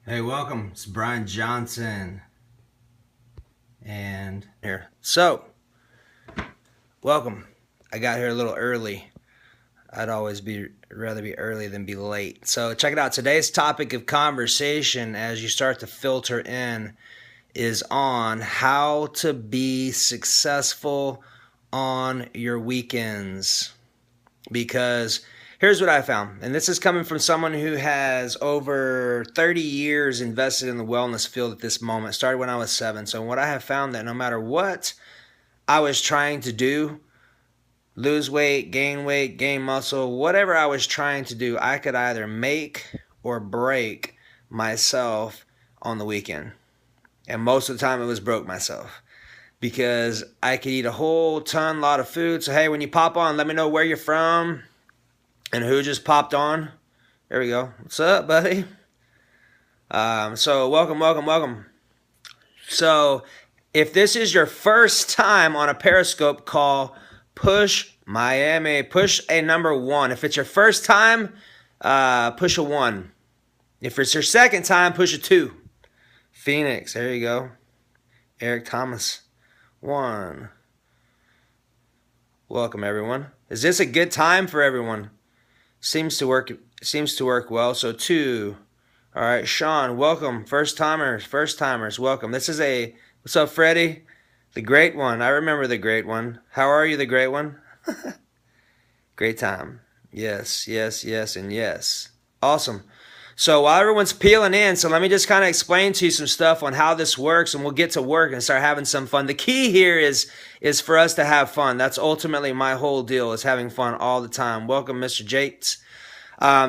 Hey, welcome. It's Brian Johnson. And here. So, welcome. I got here a little early. I'd always rather be early than be late. So, check it out. Today's topic of conversation as you start to filter in is on how to be successful on your weekends. Because here's what I found, and this is coming from someone who has over 30 years invested in the wellness field at this moment. Started when I was 7. So what I have found that no matter what I was trying to do, lose weight, gain muscle, whatever I was trying to do, I could either make or break myself on the weekend. And most of the time it was broke myself. Because I could eat a whole lot of food. So hey, when you pop on, let me know where you're from and who just popped on. There we go. What's up, buddy? So welcome. So if this is your first time on a Periscope call, push Miami. Push a number 1. If it's your first time, push a 1. If it's your second time, push a 2. Phoenix, there you go. Eric Thomas. 1. Welcome, everyone. Is this a good time for everyone? Seems to work well. So 2. All right, Sean, welcome. First timers, welcome. This is what's up, Freddie? The great one. I remember the great one. How are you, the great one? Great time. Yes, and yes. Awesome. So while everyone's peeling in, so let me just kind of explain to you some stuff on how this works, and we'll get to work and start having some fun. The key here is for us to have fun. That's ultimately my whole deal, is having fun all the time. Welcome, Mr. Jates.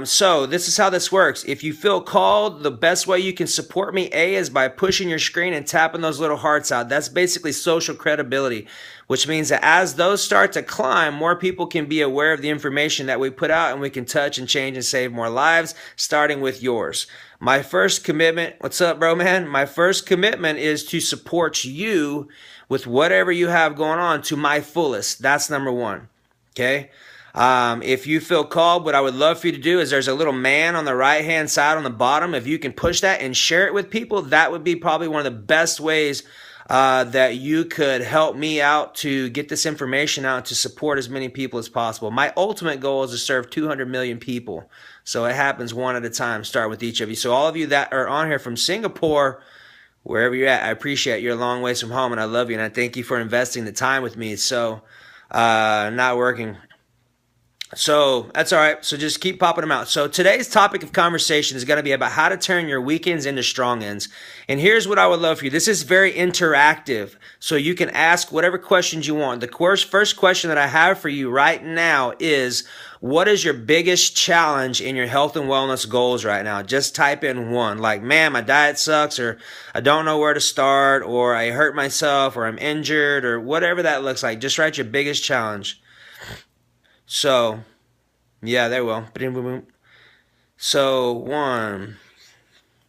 So this is how this works. If you feel called, the best way you can support me, is by pushing your screen and tapping those little hearts out. That's basically social credibility, which means that as those start to climb, more people can be aware of the information that we put out, and we can touch and change and save more lives, starting with yours. My first commitment, what's up, bro, man? My first commitment is to support you with whatever you have going on to my fullest. That's number 1. Okay? If you feel called, what I would love for you to do is there's a little man on the right-hand side on the bottom. If you can push that and share it with people, that would be probably one of the best ways that you could help me out to get this information out to support as many people as possible. My ultimate goal is to serve 200 million people. So it happens one at a time. Start with each of you. So all of you that are on here from Singapore, wherever you're at, I appreciate you. You're a long ways from home, and I love you, and I thank you for investing the time with me. So not working. So that's all right. So just keep popping them out. So today's topic of conversation is going to be about how to turn your weekends into strong ends. And here's what I would love for you. This is very interactive. So you can ask whatever questions you want. The first question that I have for you right now is, what is your biggest challenge in your health and wellness goals right now? Just type in 1. Like, man, my diet sucks, or I don't know where to start, or I hurt myself, or I'm injured, or whatever that looks like. Just write your biggest challenge. So, yeah, there we go. So, 1,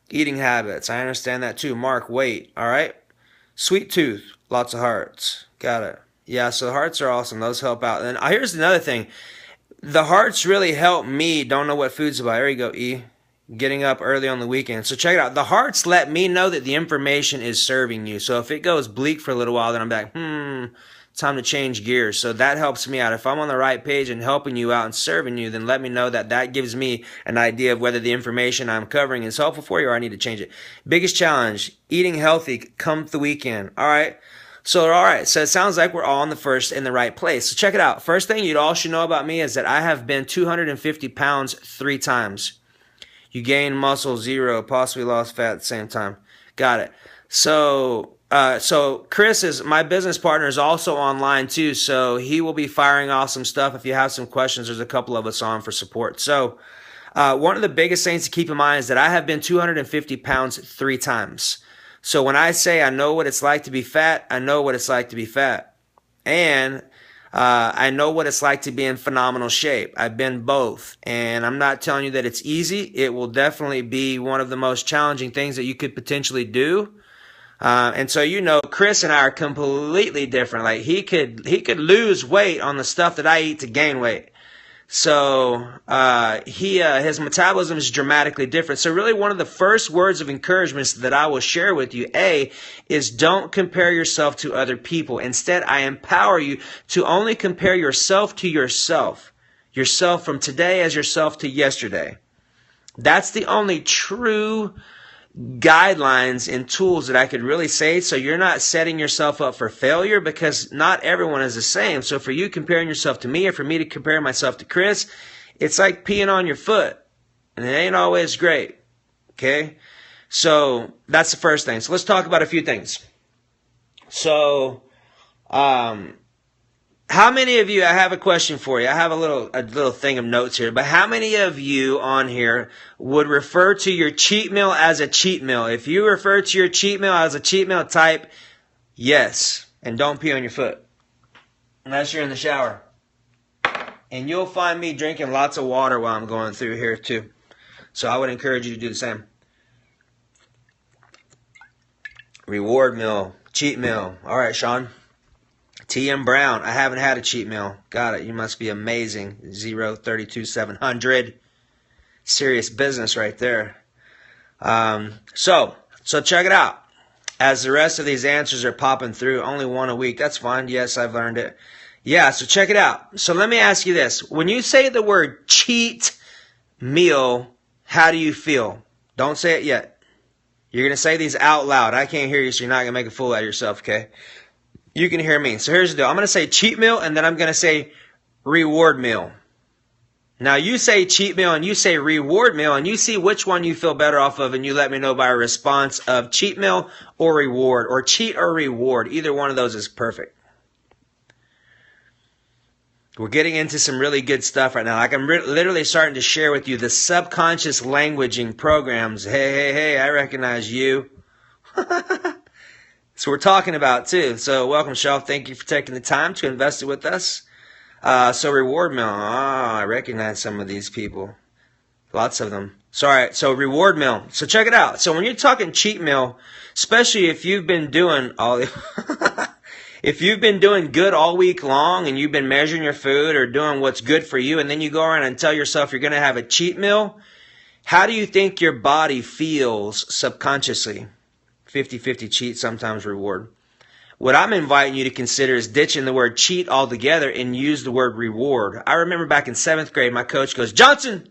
eating habits. I understand that too. Mark, weight. All right. Sweet tooth. Lots of hearts. Got it. Yeah, so the hearts are awesome. Those help out. And here's another thing. The hearts really help me. Don't know what food's about. There you go, E. Getting up early on the weekend. So check it out. The hearts let me know that the information is serving you. So if it goes bleak for a little while, then I'm like, time to change gears. So that helps me out. If I'm on the right page and helping you out and serving you, then let me know that gives me an idea of whether the information I'm covering is helpful for you or I need to change it. Biggest challenge, eating healthy come the weekend. All right. So it sounds like we're all in the right place. So check it out. First thing you all should know about me is that I have been 250 pounds 3 times. You gained muscle 0, possibly lost fat at the same time. Got it. So Chris, my business partner, is also online too, so he will be firing off some stuff. If you have some questions, there's a couple of us on for support. So one of the biggest things to keep in mind is that I have been 250 pounds 3 times. So when I say I know what it's like to be fat, I know what it's like to be fat. And I know what it's like to be in phenomenal shape. I've been both. And I'm not telling you that it's easy. It will definitely be one of the most challenging things that you could potentially do. And so, Chris and I are completely different. Like he could lose weight on the stuff that I eat to gain weight. So his metabolism is dramatically different. So really one of the first words of encouragement that I will share with you, is don't compare yourself to other people. Instead, I empower you to only compare yourself to yourself. Yourself from today as yourself to yesterday. That's the only true guidelines and tools that I could really say, so you're not setting yourself up for failure, because not everyone is the same. So for you comparing yourself to me, or for me to compare myself to Chris, it's like peeing on your foot, and it ain't always great. Okay? So that's the first thing. So let's talk about a few things. So how many of you, I have a question for you. I have a little thing of notes here, but how many of you on here would refer to your cheat meal as a cheat meal? If you refer to your cheat meal as a cheat meal, type yes, and don't pee on your foot unless you're in the shower. And you'll find me drinking lots of water while I'm going through here too. So I would encourage you to do the same. Reward meal, cheat meal. All right, Sean. TM Brown, I haven't had a cheat meal. Got it. You must be amazing. 032,700. Serious business right there. So check it out. As the rest of these answers are popping through, only one a week. That's fine. Yes, I've learned it. Yeah, so check it out. So let me ask you this. When you say the word cheat meal, how do you feel? Don't say it yet. You're going to say these out loud. I can't hear you, so you're not going to make a fool out of yourself, okay? You can hear me. So here's the deal. I'm going to say cheat meal, and then I'm going to say reward meal. Now you say cheat meal and you say reward meal, and you see which one you feel better off of, and you let me know by a response of cheat meal or reward, or cheat or reward. Either one of those is perfect. We're getting into some really good stuff right now. Like I'm literally starting to share with you the subconscious languaging programs. Hey, I recognize you. So we're talking about too. So welcome, Shelf. Thank you for taking the time to invest it with us. So reward meal. I recognize some of these people. Lots of them. Sorry. So reward meal. So check it out. So when you're talking cheat meal, especially if you've been doing if you've been doing good all week long and you've been measuring your food or doing what's good for you, and then you go around and tell yourself you're going to have a cheat meal, how do you think your body feels subconsciously? 50-50 cheat, sometimes reward. What I'm inviting you to consider is ditching the word cheat altogether and use the word reward. I remember back in 7th grade, my coach goes, Johnson,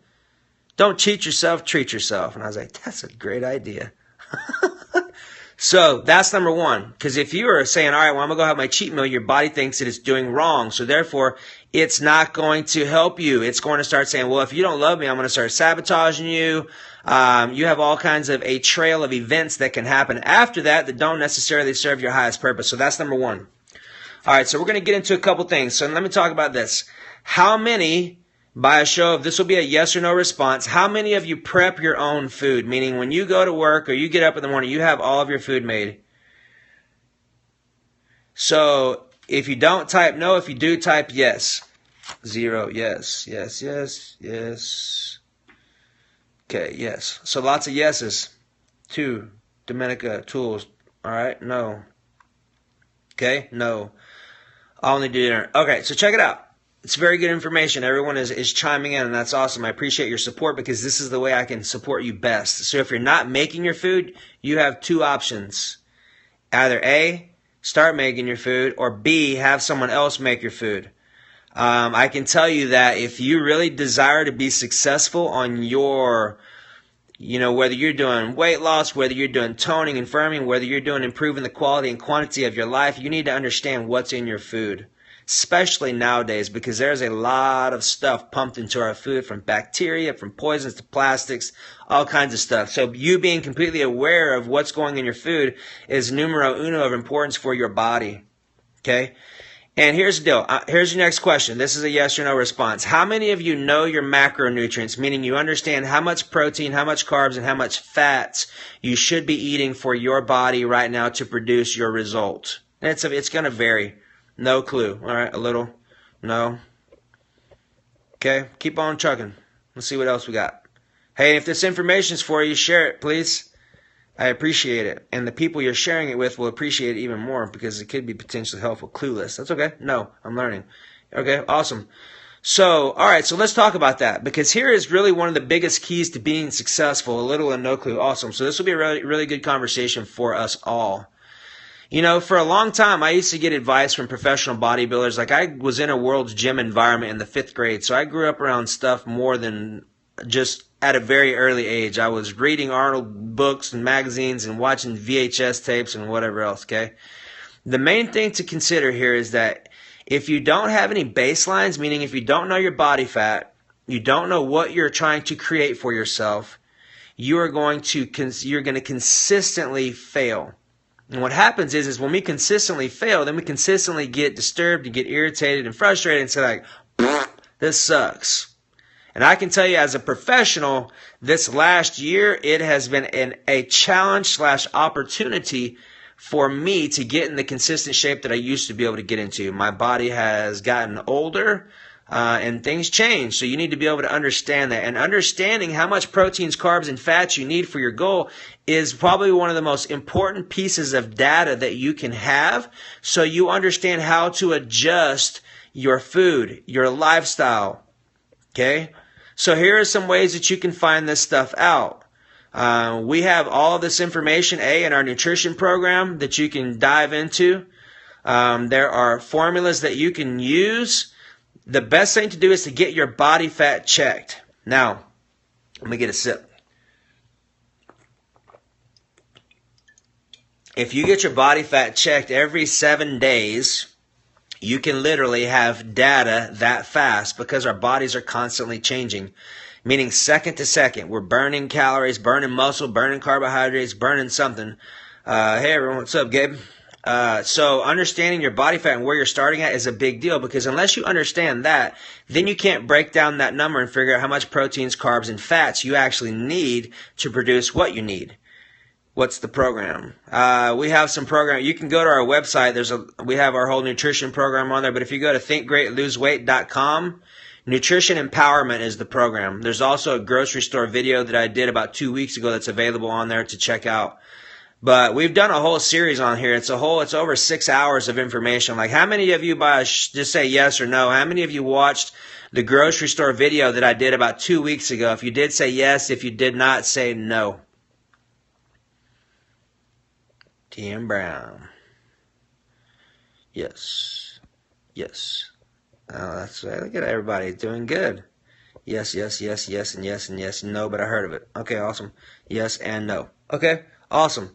don't cheat yourself, treat yourself. And I was like, that's a great idea. So that's number one. Because if you are saying, all right, well, I'm going to go have my cheat meal, your body thinks that it's doing wrong. So therefore, it's not going to help you. It's going to start saying, well, if you don't love me, I'm going to start sabotaging you. You have all kinds of a trail of events that can happen after that don't necessarily serve your highest purpose. So that's number one. All right, so we're going to get into a couple things. So let me talk about this. How many, by a show of, this will be a yes or no response, how many of you prep your own food? Meaning when you go to work or you get up in the morning, you have all of your food made. So if you don't, type no. If you do, type yes. 0, yes. Okay, yes. So lots of yeses. 2, Dominica, tools. All right, no. Okay, no. I'll only do dinner. Okay, so check it out. It's very good information. Everyone is chiming in, and that's awesome. I appreciate your support, because this is the way I can support you best. So if you're not making your food, you have 2 options. Either A, start making your food, or B, have someone else make your food. I can tell you that if you really desire to be successful on your, whether you're doing weight loss, whether you're doing toning and firming, whether you're doing improving the quality and quantity of your life, you need to understand what's in your food. Especially nowadays, because there's a lot of stuff pumped into our food, from bacteria, from poisons to plastics, all kinds of stuff. So you being completely aware of what's going in your food is numero uno of importance for your body. Okay? And here's the deal. Here's your next question. This is a yes or no response. How many of you know your macronutrients, meaning you understand how much protein, how much carbs, and how much fats you should be eating for your body right now to produce your result? And it's going to vary. No clue. All right, a little. No. Okay, keep on trucking. Let's see what else we got. Hey, if this information is for you, share it, please. I appreciate it. And the people you're sharing it with will appreciate it even more, because it could be potentially helpful. Clueless. That's okay. No, I'm learning. Okay, awesome. So, all right, so let's talk about that because here is really one of the biggest keys to being successful. A little and no clue. Awesome. So this will be a really, really good conversation for us all. You know, for a long time, I used to get advice from professional bodybuilders. Like I was in a World's Gym environment in the 5th grade, so I grew up around stuff more than just at a very early age. I was reading Arnold books and magazines and watching VHS tapes and whatever else, okay? The main thing to consider here is that if you don't have any baselines, meaning if you don't know your body fat, you don't know what you're trying to create for yourself, you're going to consistently fail. And what happens is when we consistently fail, then we consistently get disturbed and get irritated and frustrated and say like, this sucks. And I can tell you as a professional, this last year, it has been a challenge / opportunity for me to get in the consistent shape that I used to be able to get into. My body has gotten older and things change. So you need to be able to understand that. And understanding how much proteins, carbs, and fats you need for your goal is probably one of the most important pieces of data that you can have so you understand how to adjust your food, your lifestyle. Okay? So here are some ways that you can find this stuff out. We have all of this information, in our nutrition program that you can dive into. There are formulas that you can use. The best thing to do is to get your body fat checked. Now, let me get a sip. If you get your body fat checked every 7 days, you can literally have data that fast because our bodies are constantly changing. Meaning second to second, we're burning calories, burning muscle, burning carbohydrates, burning something. Hey everyone, what's up, Gabe? So understanding your body fat and where you're starting at is a big deal because unless you understand that, then you can't break down that number and figure out how much proteins, carbs, and fats you actually need to produce what you need. What's the program? We have some program. You can go to our website. We have our whole nutrition program on there. But if you go to thinkgreatloseweight.com, Nutrition Empowerment is the program. There's also a grocery store video that I did about 2 weeks ago that's available on there to check out. But we've done a whole series on here. It's over 6 hours of information. Like how many of you, just say yes or no, how many of you watched the grocery store video that I did about 2 weeks ago? If you did, say yes. If you did not, say no. T.M. Brown. Yes. Yes. Oh, that's right. Look at everybody doing good. Yes, yes, yes, yes, and yes, and yes, and no, but I heard of it. Okay, awesome. Yes and no. Okay, awesome.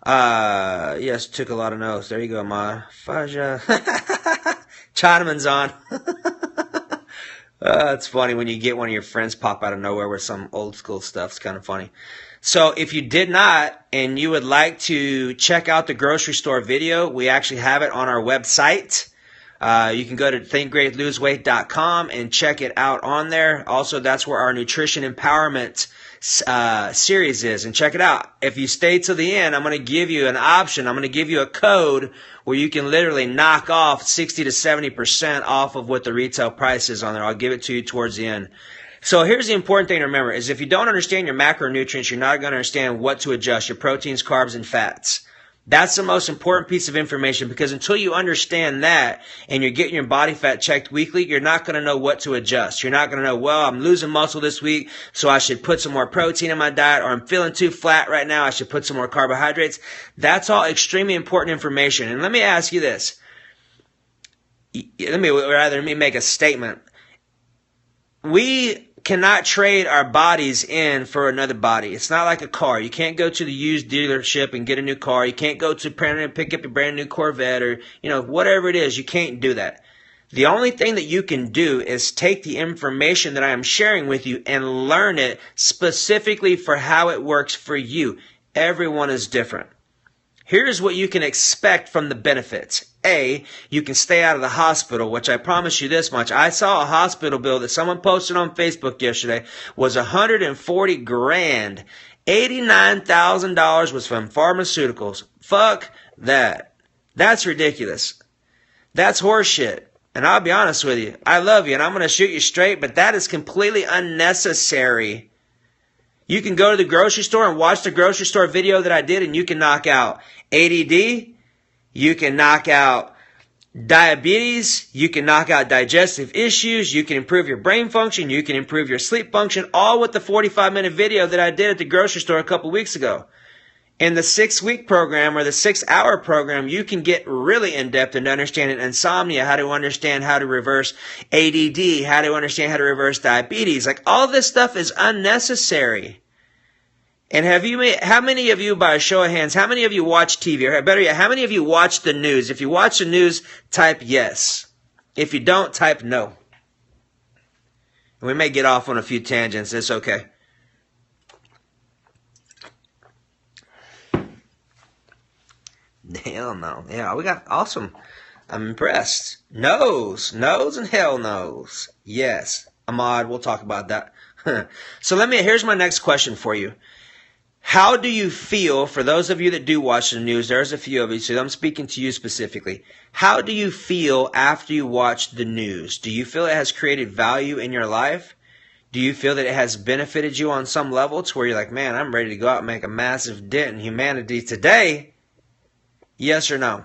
Yes, took a lot of notes. There you go, Ma. Faja. Chinaman's on. It's funny when you get one of your friends pop out of nowhere with some old school stuff. It's kind of funny. So if you did not and you would like to check out the grocery store video, we actually have it on our website. You can go to thinkgreatloseweight.com and check it out on there. Also, that's where our Nutrition Empowerment series is. And check it out. If you stay till the end, I'm going to give you an option. I'm going to give you a code where you can literally knock off 60 to 70% off of what the retail price is on there. I'll give it to you towards the end. So here's the important thing to remember is if you don't understand your macronutrients, you're not going to understand what to adjust, your proteins, carbs, and fats. That's the most important piece of information because until you understand that and you're getting your body fat checked weekly, you're not going to know what to adjust. You're not going to know, well, I'm losing muscle this week, so I should put some more protein in my diet, or I'm feeling too flat right now, I should put some more carbohydrates. That's all extremely important information. And let me ask you this. Let me make a statement. We cannot trade our bodies in for another body. It's not like a car. You can't go to the used dealership and get a new car. You can't go to and pick up a brand new Corvette or, whatever it is. You can't do that. The only thing that you can do is take the information that I am sharing with you and learn it specifically for how it works for you. Everyone is different. Here's what you can expect from the benefits. A, you can stay out of the hospital, which I promise you this much. I saw a hospital bill that someone posted on Facebook yesterday was $140 grand. $89,000 was from pharmaceuticals. Fuck that. That's ridiculous. That's horseshit. And I'll be honest with you. I love you and I'm going to shoot you straight, but that is completely unnecessary. You can go to the grocery store and watch the grocery store video that I did and you can knock out ADD. You can knock out Diabetes, you can knock out digestive issues, you can improve your brain function, you can improve your sleep function, all with the 45-minute video that I did at the grocery store a couple weeks ago. In the 6-week program or the 6-hour program, you can get really in-depth into understanding insomnia, how to understand how to reverse ADD, how to understand how to reverse diabetes. Like, all this stuff is unnecessary. And how many of you, by a show of hands, how many of you watch TV? Or better yet, how many of you watch the news? If you watch the news, type yes. If you don't, type no. And we may get off on a few tangents. It's okay. Hell no. Yeah, we got awesome. I'm impressed. No's and hell no's. Yes. Ahmad, we'll talk about that. So here's my next question for you. How do you feel, for those of you that do watch the news, there's a few of you, so I'm speaking to you specifically. How do you feel after you watch the news? Do you feel it has created value in your life? Do you feel that it has benefited you on some level to where you're like, man, I'm ready to go out and make a massive dent in humanity today? Yes or no?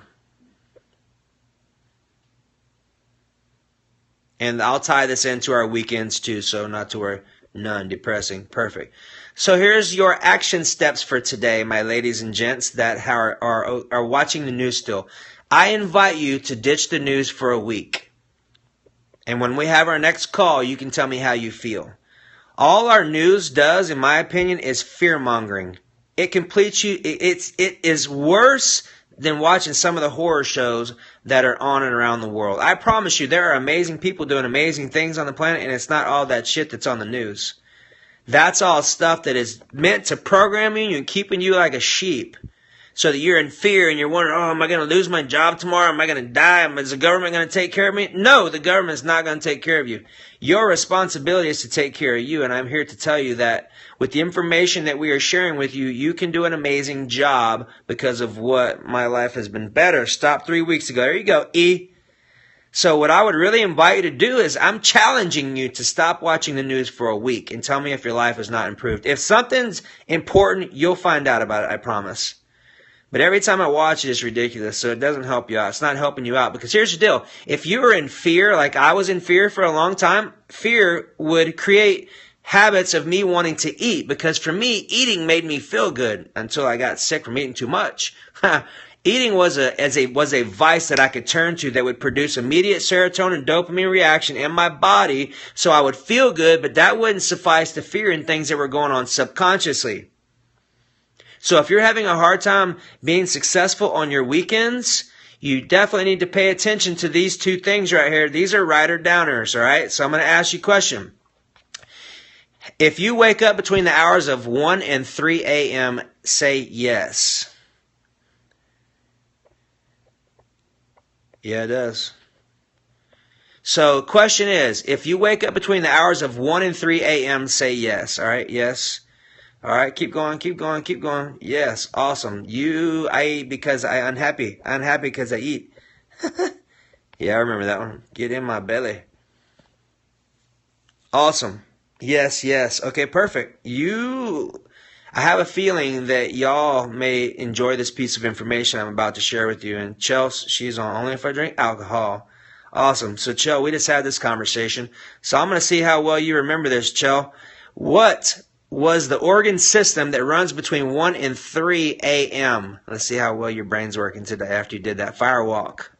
And I'll tie this into our weekends too, so not to worry. None. Depressing. Perfect. So here's your action steps for today, my ladies and gents that are watching the news still. I invite you to ditch the news for a week. And when we have our next call, you can tell me how you feel. All our news does, in my opinion, is fear-mongering. It completes you. It is worse than watching some of the horror shows that are on and around the world. I promise you, there are amazing people doing amazing things on the planet, and it's not all that shit that's on the news. That's all stuff that is meant to program you and keeping you like a sheep so that you're in fear and you're wondering, oh, am I going to lose my job tomorrow? Am I going to die? Is the government going to take care of me? No, the government's not going to take care of you. Your responsibility is to take care of you, and I'm here to tell you that with the information that we are sharing with you, you can do an amazing job because of what my life has been better. Stop 3 weeks ago. There you go, E. So what I would really invite you to do is I'm challenging you to stop watching the news for a week and tell me if your life is not improved. If something's important, you'll find out about it, I promise. But every time I watch it, it's ridiculous, so it doesn't help you out. It's not helping you out because here's the deal. If you were in fear, like I was in fear for a long time, fear would create habits of me wanting to eat because for me, eating made me feel good until I got sick from eating too much. Eating was a vice that I could turn to that would produce immediate serotonin dopamine reaction in my body so I would feel good, but that wouldn't suffice to fear in things that were going on subconsciously. So if you're having a hard time being successful on your weekends, you definitely need to pay attention to these two things right here. These are rider downers, all right? So I'm going to ask you a question. If you wake up between the hours of 1 and 3 a.m., say yes. Yeah, it does. So question is, if you wake up between the hours of 1 and 3 a.m., say yes. All right, yes. All right, keep going, keep going, keep going. Yes, awesome. I eat because I'm unhappy. I'm unhappy because I eat. Yeah, I remember that one. Get in my belly. Awesome. Yes, yes. Okay, perfect. I have a feeling that y'all may enjoy this piece of information I'm about to share with you. And Chelsea, she's on Only If I Drink Alcohol. Awesome. So, Chel, we just had this conversation. So I'm going to see how well you remember this, Chel. What was the organ system that runs between 1 and 3 a.m.? Let's see how well your brain's working today after you did that fire walk.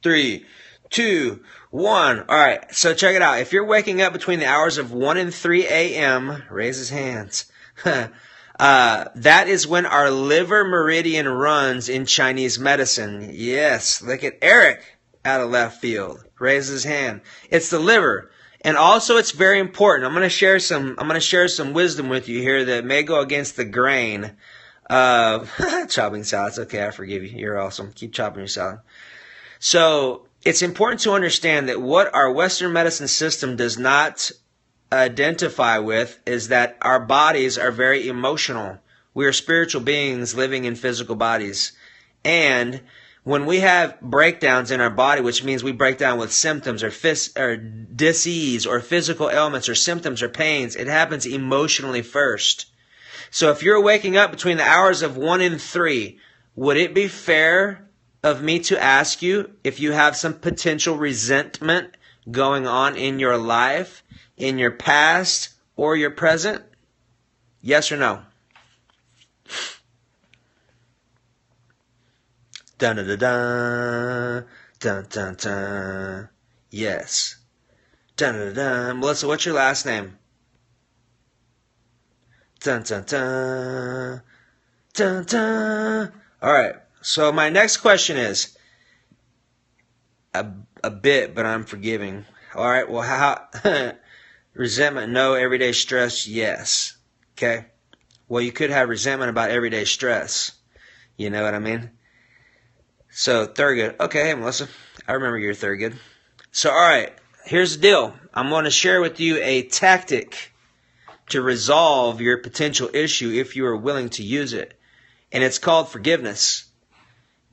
3, 2, 1. All right, so check it out. If you're waking up between the hours of 1 and 3 a.m., raise his hands. That is when our liver meridian runs in Chinese medicine. Yes, look at Eric out of left field. Raise his hand. It's the liver. And also it's very important. I'm going to share some wisdom with you here that may go against the grain of chopping salads. Okay, I forgive you. You're awesome. Keep chopping your salad. So it's important to understand that what our Western medicine system does not identify with is that our bodies are very emotional. We are spiritual beings living in physical bodies. And When we have breakdowns in our body, which means we break down with symptoms or disease or physical ailments or symptoms or pains, it happens emotionally first. So if you're waking up between the hours of 1 and 3, would it be fair of me to ask you if you have some potential resentment going on in your life, in your past, or your present? Yes or no? Dun dun dun dun dun dun dun. Yes. Dun dun dun. Melissa, what's your last name? Dun dun dun dun dun. All right. So my next question is a bit, but I'm forgiving. All right. Well, how resentment? No. Everyday stress? Yes. Okay. Well, you could have resentment about everyday stress. You know what I mean? So, Thurgood. Okay, hey, Melissa. I remember your Thurgood. So, all right. Here's the deal. I'm going to share with you a tactic to resolve your potential issue if you are willing to use it. And it's called forgiveness.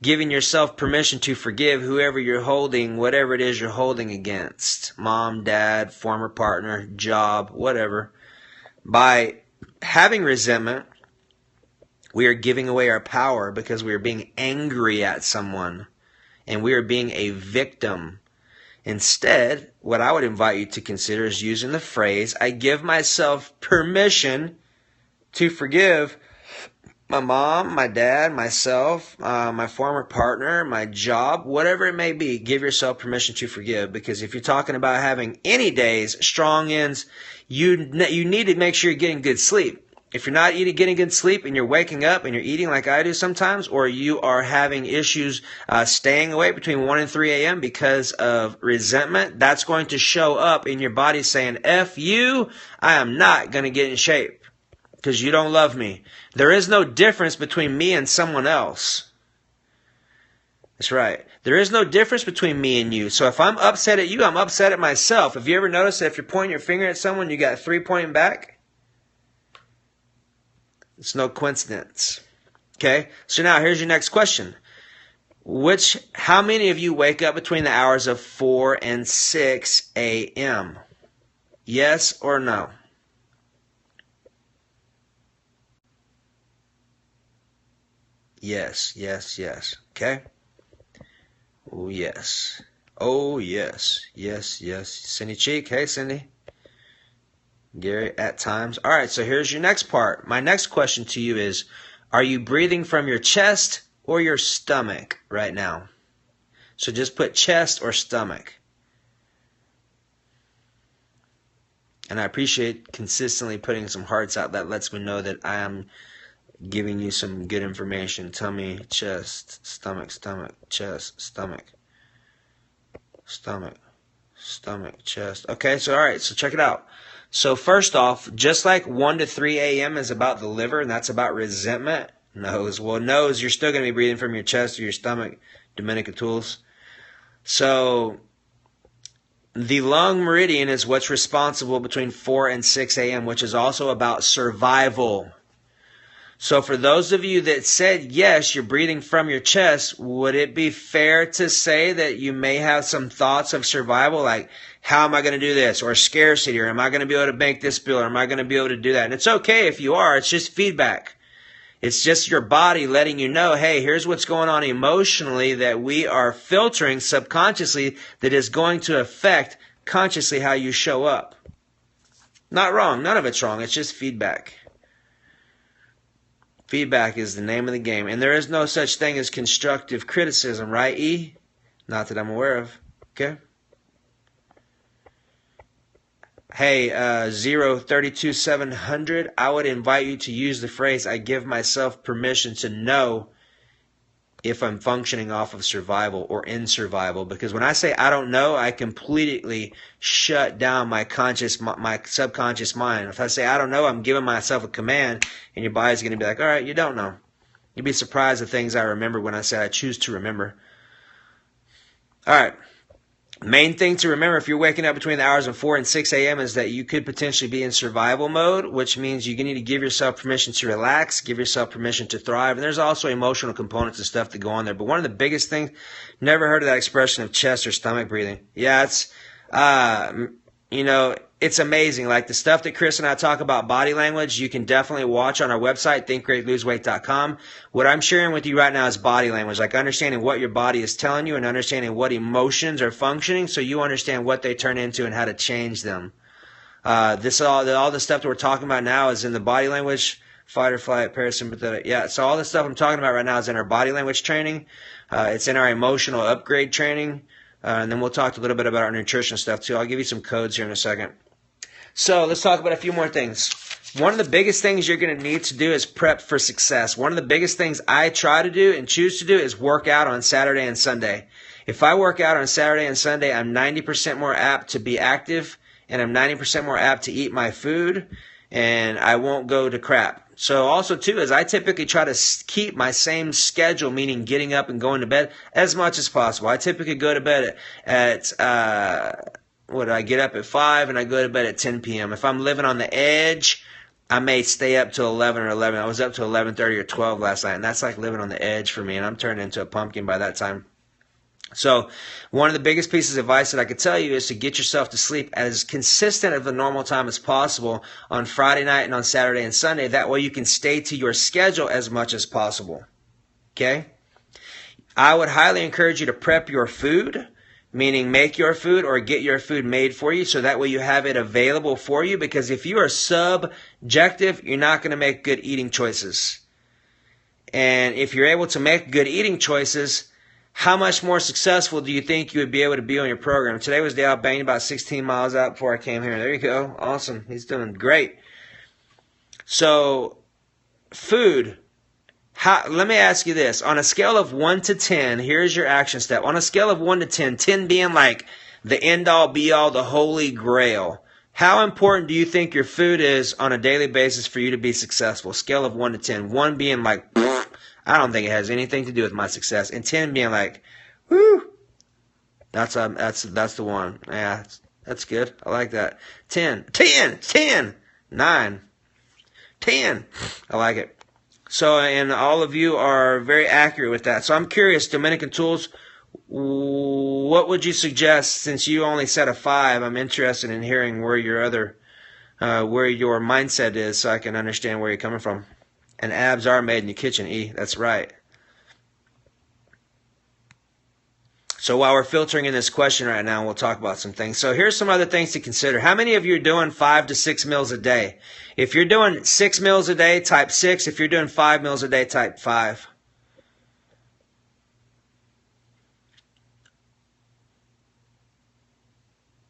Giving yourself permission to forgive whoever you're holding, whatever it is you're holding against. Mom, dad, former partner, job, whatever. By having resentment, we are giving away our power because we are being angry at someone and we are being a victim. Instead, what I would invite you to consider is using the phrase, I give myself permission to forgive my mom, my dad, myself, my former partner, my job, whatever it may be. Give yourself permission to forgive, because if you're talking about having any days, strong ends, you need to make sure you're getting good sleep. If you're not getting good sleep and you're waking up and you're eating like I do sometimes, or you are having issues staying awake between 1 and 3 a.m. because of resentment, that's going to show up in your body saying, F you, I am not going to get in shape because you don't love me. There is no difference between me and someone else. That's right. There is no difference between me and you. So if I'm upset at you, I'm upset at myself. Have you ever noticed that if you're pointing your finger at someone, you got 3 pointing back? It's no coincidence. Okay? So now here's your next question. How many of you wake up between the hours of 4 and 6 a.m.? Yes or no? Yes, yes, yes. Okay? Oh, yes. Oh, yes. Yes, yes. Cindy Cheek. Hey, Cindy. Gary, at times. All right, so here's your next part. My next question to you is, are you breathing from your chest or your stomach right now? So just put chest or stomach. And I appreciate consistently putting some hearts out. That lets me know that I am giving you some good information. Tell me chest, stomach, stomach, chest, stomach, stomach, stomach, chest. Okay, so all right, so check it out. So first off, just like 1 to 3 a.m. is about the liver and that's about resentment, nose. Well, nose, you're still going to be breathing from your chest or your stomach, Dominica Tools. So the lung meridian is what's responsible between 4 and 6 a.m., which is also about survival. So for those of you that said, yes, you're breathing from your chest, would it be fair to say that you may have some thoughts of survival, like, how am I going to do this? Or scarcity, or am I going to be able to make this bill, or am I going to be able to do that? And it's okay if you are. It's just feedback. It's just your body letting you know, hey, here's what's going on emotionally that we are filtering subconsciously that is going to affect consciously how you show up. Not wrong. None of it's wrong. It's just feedback. Feedback is the name of the game. And there is no such thing as constructive criticism, right, E? Not that I'm aware of. Okay? Hey, 032700, I would invite you to use the phrase, I give myself permission to know if I'm functioning off of survival or in survival. Because when I say I don't know, I completely shut down my subconscious mind. If I say I don't know, I'm giving myself a command, and your body's going to be like, all right, you don't know. You'd be surprised at things I remember when I say I choose to remember. All right. Main thing to remember if you're waking up between the hours of 4 and 6 a.m. is that you could potentially be in survival mode, which means you need to give yourself permission to relax, give yourself permission to thrive. And there's also emotional components and stuff that go on there. But one of the biggest things, never heard of that expression of chest or stomach breathing. Yeah, it's, it's amazing. Like the stuff that Chris and I talk about body language, you can definitely watch on our website, thinkgreatloseweight.com. What I'm sharing with you right now is body language, like understanding what your body is telling you and understanding what emotions are functioning so you understand what they turn into and how to change them. All the stuff that we're talking about now is in the body language, fight or flight, parasympathetic. Yeah, so all the stuff I'm talking about right now is in our body language training. It's in our emotional upgrade training. And then we'll talk a little bit about our nutrition stuff too. I'll give you some codes here in a second. So let's talk about a few more things. One of the biggest things you're going to need to do is prep for success. One of the biggest things I try to do and choose to do is work out on Saturday and Sunday. If I work out on Saturday and Sunday, I'm 90% more apt to be active, and I'm 90% more apt to eat my food, and I won't go to crap. So also too is I typically try to keep my same schedule, meaning getting up and going to bed as much as possible. I typically go to bed at I get up at 5 and I go to bed at 10 p.m. If I'm living on the edge, I may stay up till 11 or 11. I was up till 11:30 or 12 last night, and that's like living on the edge for me, and I'm turning into a pumpkin by that time. So one of the biggest pieces of advice that I could tell you is to get yourself to sleep as consistent of the normal time as possible on Friday night and on Saturday and Sunday. That way you can stay to your schedule as much as possible. Okay? I would highly encourage you to prep your food, meaning make your food or get your food made for you so that way you have it available for you, because if you are subjective, you're not going to make good eating choices. And if you're able to make good eating choices, how much more successful do you think you would be able to be on your program? Today was Dale banged about 16 miles out before I came here. There you go. Awesome. He's doing great. So, food. Let me ask you this. On a scale of 1 to 10, here's your action step. On a scale of 1 to 10, 10 being like the end-all, be-all, the holy grail, how important do you think your food is on a daily basis for you to be successful? Scale of 1 to 10. 1 being like, I don't think it has anything to do with my success. And 10 being like, whoo, that's the one. Yeah, that's good. I like that. 10, 9, 10. I like it. So, and all of you are very accurate with that. So I'm curious, Dominican Tools, what would you suggest since you only set a 5? I'm interested in hearing where your mindset is so I can understand where you're coming from. And abs are made in the kitchen, E. That's right. So while we're filtering in this question right now, we'll talk about some things. So here's some other things to consider. How many of you are doing 5 to 6 meals a day? If you're doing 6 meals a day, type 6. If you're doing 5 meals a day, type 5.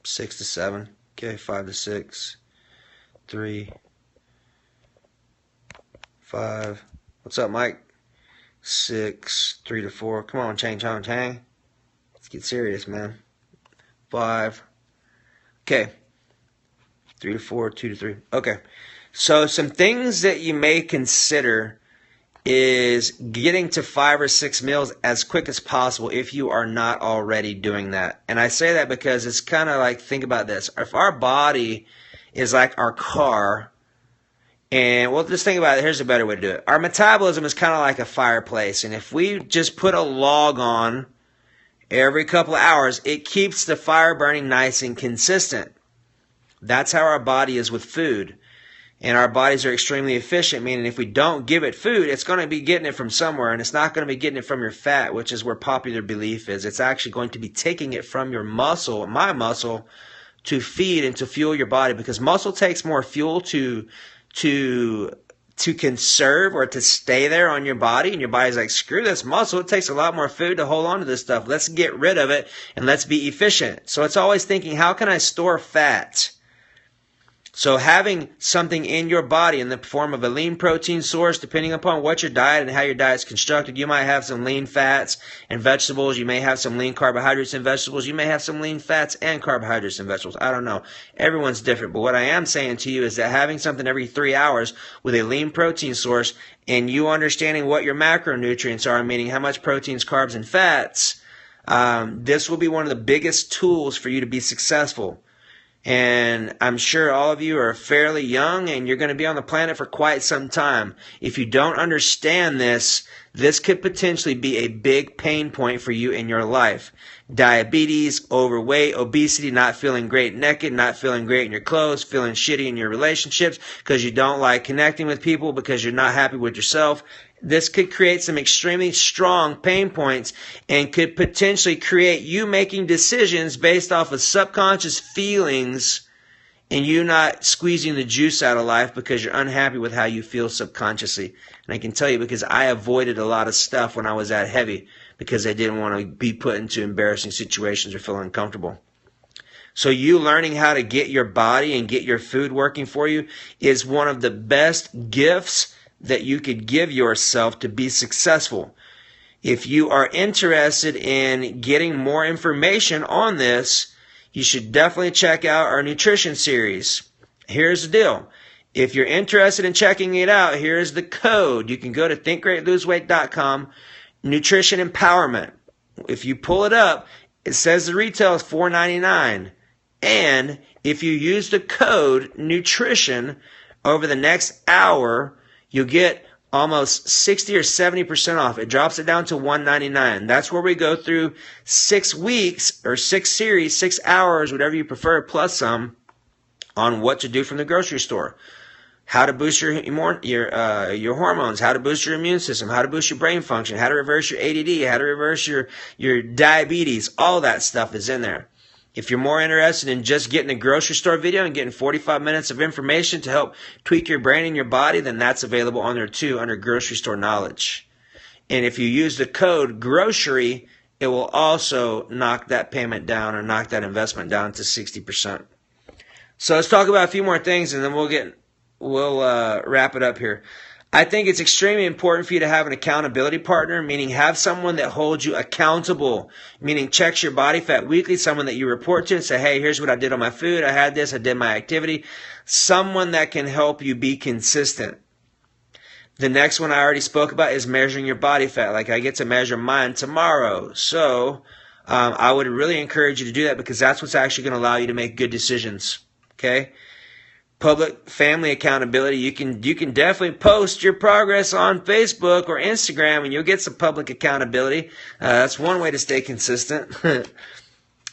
Six to 7. Okay, 5 to 6. 3. 5. What's up, Mike? 6. 3 to 4. Come on, Chang. Let's get serious, man. 5. Okay. 3 to 4, 2 to 3. Okay. So some things that you may consider is getting to 5 or 6 meals as quick as possible if you are not already doing that. And I say that because it's kind of like, think about this. If our body is like our car, and well, just think about it. Here's a better way to do it. Our metabolism is kind of like a fireplace. And if we just put a log on every couple of hours, it keeps the fire burning nice and consistent. That's how our body is with food. And our bodies are extremely efficient, meaning if we don't give it food, it's going to be getting it from somewhere. And it's not going to be getting it from your fat, which is where popular belief is. It's actually going to be taking it from your muscle, my muscle, to feed and to fuel your body. Because muscle takes more fuel to conserve or to stay there on your body, and your body's like, screw this muscle, it takes a lot more food to hold on to this stuff. Let's get rid of it and let's be efficient. So it's always thinking, how can I store fat? So having something in your body in the form of a lean protein source, depending upon what your diet and how your diet's constructed, you might have some lean fats and vegetables. You may have some lean carbohydrates and vegetables. You may have some lean fats and carbohydrates and vegetables. I don't know. Everyone's different. But what I am saying to you is that having something every 3 hours with a lean protein source and you understanding what your macronutrients are, meaning how much proteins, carbs, and fats, This will be one of the biggest tools for you to be successful. And I'm sure all of you are fairly young and you're going to be on the planet for quite some time. If you don't understand this, this could potentially be a big pain point for you in your life. Diabetes, overweight, obesity, not feeling great naked, not feeling great in your clothes, feeling shitty in your relationships because you don't like connecting with people because you're not happy with yourself. This could create some extremely strong pain points and could potentially create you making decisions based off of subconscious feelings and you not squeezing the juice out of life because you're unhappy with how you feel subconsciously. And I can tell you because I avoided a lot of stuff when I was that heavy because I didn't want to be put into embarrassing situations or feel uncomfortable. So you learning how to get your body and get your food working for you is one of the best gifts that you could give yourself to be successful. If you are interested in getting more information on this, you should definitely check out our nutrition series. Here's the deal. If you're interested in checking it out, here's the code. You can go to thinkgreatloseweight.com, Nutrition Empowerment. If you pull it up, it says the retail is $4.99. And if you use the code nutrition over the next hour, you'll get almost 60 or 70% off. It drops it down to $1.99. That's where we go through 6 weeks or 6 series, 6 hours, whatever you prefer, plus some, on what to do from the grocery store. How to boost your hormones, how to boost your immune system, how to boost your brain function, how to reverse your ADD, how to reverse your diabetes. All that stuff is in there. If you're more interested in just getting a grocery store video and getting 45 minutes of information to help tweak your brain and your body, then that's available on there too under Grocery Store Knowledge. And if you use the code GROCERY, it will also knock that payment down or knock that investment down to 60%. So let's talk about a few more things and then we'll wrap it up here. I think it's extremely important for you to have an accountability partner, meaning have someone that holds you accountable, meaning checks your body fat weekly, someone that you report to and say, hey, here's what I did on my food. I had this. I did my activity. Someone that can help you be consistent. The next one I already spoke about is measuring your body fat. Like I get to measure mine tomorrow. So I would really encourage you to do that because that's what's actually going to allow you to make good decisions. Okay? Public family accountability. You can definitely post your progress on Facebook or Instagram and you'll get some public accountability. That's one way to stay consistent.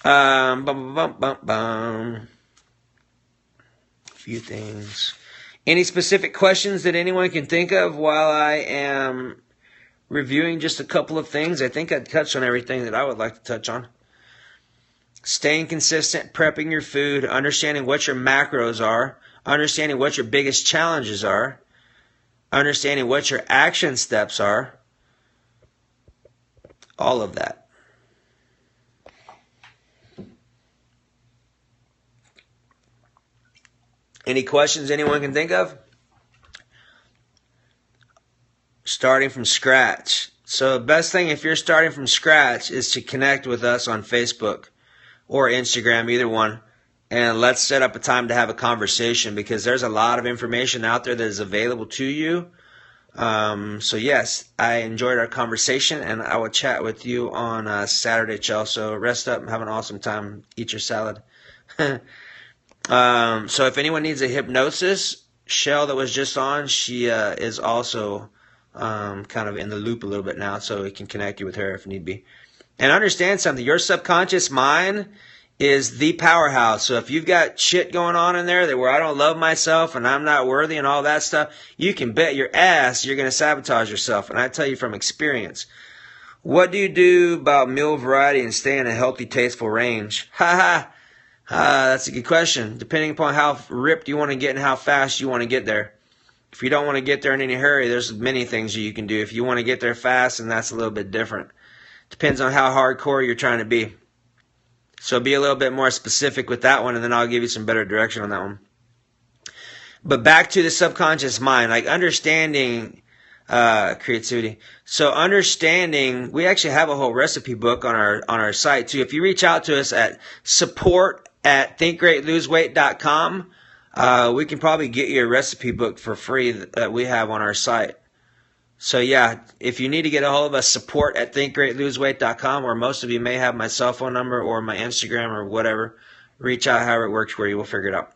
A few things. Any specific questions that anyone can think of while I am reviewing just a couple of things? I think I touched on everything that I would like to touch on. Staying consistent, prepping your food, understanding what your macros are, understanding what your biggest challenges are, understanding what your action steps are, all of that. Any questions anyone can think of? Starting from scratch. So the best thing if you're starting from scratch is to connect with us on Facebook or Instagram, either one. And let's set up a time to have a conversation because there's a lot of information out there that is available to you. So yes, I enjoyed our conversation and I will chat with you on Saturday, Chell. So rest up and have an awesome time. Eat your salad. So if anyone needs a hypnosis, Shell that was just on, she is also kind of in the loop a little bit now, so we can connect you with her if need be. And understand something, your subconscious mind is the powerhouse. So if you've got shit going on in there that where I don't love myself and I'm not worthy and all that stuff, you can bet your ass you're going to sabotage yourself. And I tell you from experience. What do you do about meal variety and stay in a healthy, tasteful range? That's a good question. Depending upon how ripped you want to get and how fast you want to get there. If you don't want to get there in any hurry, there's many things you can do. If you want to get there fast, and that's a little bit different. Depends on how hardcore you're trying to be. So be a little bit more specific with that one, and then I'll give you some better direction on that one. But back to the subconscious mind, like understanding creativity. So understanding, we actually have a whole recipe book on our site too. If you reach out to us at support@thinkgreatloseweight.com, we can probably get you a recipe book for free that we have on our site. So yeah, if you need to get a hold of us, support at thinkgreatloseweight.com, or most of you may have my cell phone number or my Instagram or whatever. Reach out however it works for you. We'll figure it out.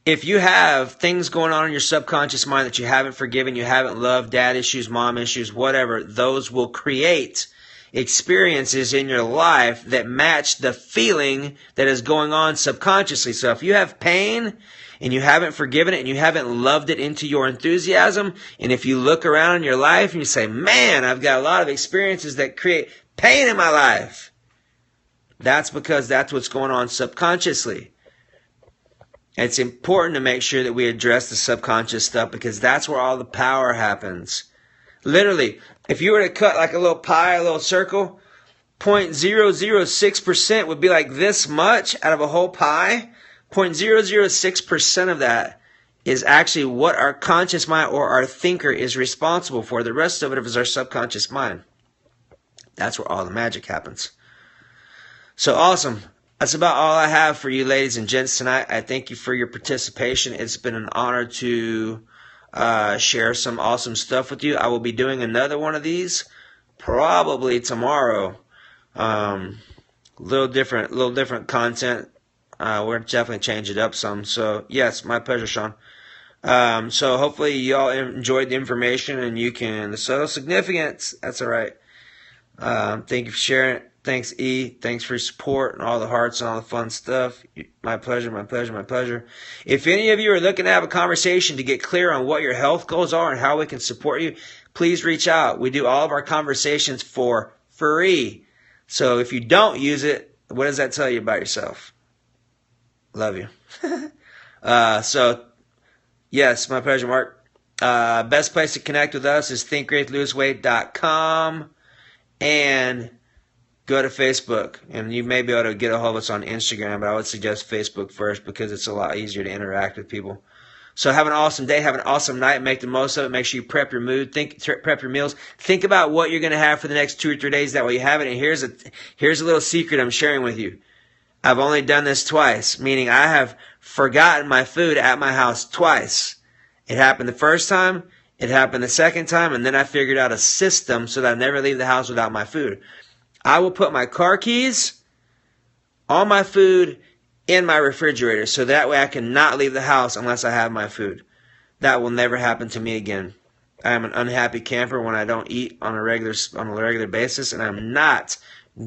If you have things going on in your subconscious mind that you haven't forgiven, you haven't loved, dad issues, mom issues, whatever, those will create experiences in your life that match the feeling that is going on subconsciously. So if you have pain and you haven't forgiven it and you haven't loved it into your enthusiasm, and if you look around in your life and you say, man, I've got a lot of experiences that create pain in my life, that's because that's what's going on subconsciously. It's important to make sure that we address the subconscious stuff, because that's where all the power happens. Literally, if you were to cut like a little pie, a little circle, 0.006% would be like this much out of a whole pie. 0.006% of that is actually what our conscious mind or our thinker is responsible for. The rest of it is our subconscious mind. That's where all the magic happens. So awesome. That's about all I have for you, ladies and gents, tonight. I thank you for your participation. It's been an honor to share some awesome stuff with you. I will be doing another one of these probably tomorrow. Little different content. We're definitely change it up some. So yes, my pleasure, Sean. So hopefully y'all enjoyed the information and you can the subtle significance. That's all right. Thank you for sharing it. Thanks, E. Thanks for your support and all the hearts and all the fun stuff. My pleasure, my pleasure, my pleasure. If any of you are looking to have a conversation to get clear on what your health goals are and how we can support you, please reach out. We do all of our conversations for free. So if you don't use it, what does that tell you about yourself? Love you. So, yes, my pleasure, Mark. Best place to connect with us is thinkgreatloseweight.com, and go to Facebook, and you may be able to get a hold of us on Instagram, but I would suggest Facebook first because it's a lot easier to interact with people. So have an awesome day, have an awesome night, make the most of it. Make sure you prep your mood, prep your meals. Think about what you're going to have for the next 2 or 3 days. That way you have it. And here's a little secret I'm sharing with you. I've only done this twice, meaning I have forgotten my food at my house twice. It happened the first time, it happened the second time, and then I figured out a system so that I never leave the house without my food. I will put my car keys, all my food, in my refrigerator, so that way I cannot leave the house unless I have my food. That will never happen to me again. I am an unhappy camper when I don't eat on a regular basis, and I'm not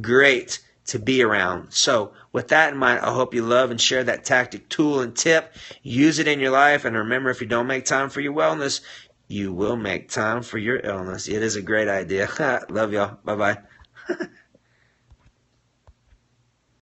great to be around. So with that in mind, I hope you love and share that tactic, tool, and tip. Use it in your life, and remember, if you don't make time for your wellness, you will make time for your illness. It is a great idea. Love y'all. Bye-bye.